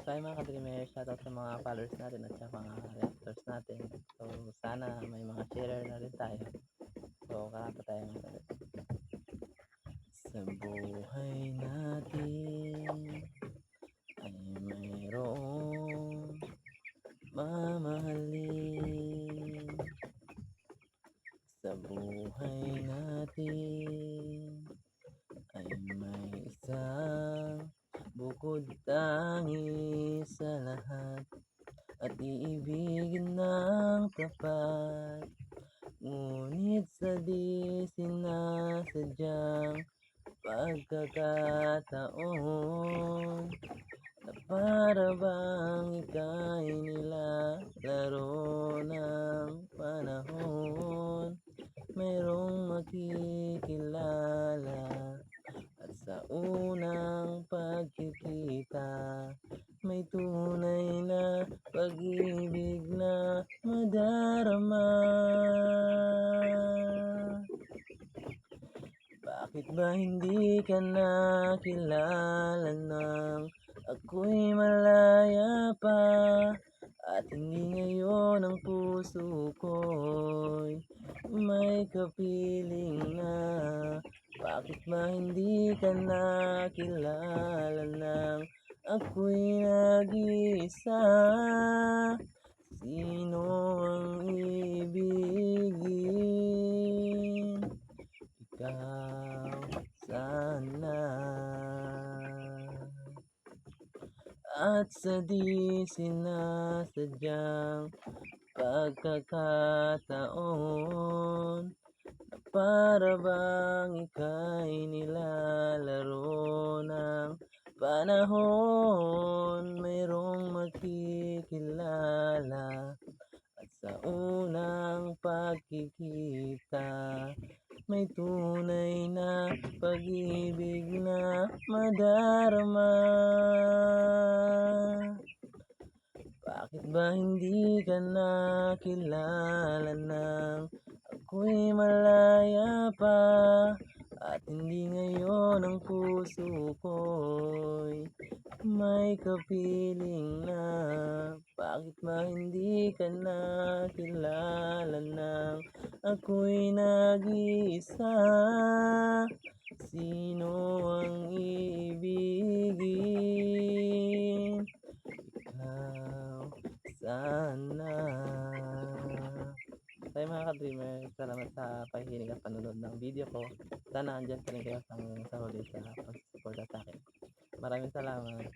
So ayun mga ka-dreamer, shoutout sa mga followers natin at sa mga reactors natin. So sana may mga sharer na rin tayo. So kakanta tayo ng ulit. Sa buhay natin ay mayroong mamahalin. Sa buhay natin ay may isang bukod tangi sa lahat at iibigin ng tapat. Ngunit sa di sinasadyang pagkakataon na para bang ika'y nilalaro ng panahon, mayroong makikilala at sa unang pagkikita may tunay na pag-ibig na madarama. Bakit ba hindi ka nakilala nang ako'y malaya pa? At hindi ngayon ang puso ko'y may kapiling na. Bakit ba hindi ka nakilala nang ako'y nag-iisa? Sino ang ibigin? Ikaw sana. At sa di sinasadyang pagkakataon na para bang ika'y nilalaro ng panahon, mayroong makikilala at sa unang pagkikita may tunay na pag-ibig na madarama. Bakit ba hindi ka nakilala nang ako'y malaya pa? At hindi ngayon ang puso ko'y may kapiling na. Bakit ba hindi ka nakilala nang ako'y nag-iisa? Sino ang iibigin? Ikaw sana. So ayun mga ka-dreamer, salamat sa pakikinig at panonood ng video ko. Sana andyan pa rin kayo hanggang sa huli sa pag-suporta sa akin. Maraming salamat.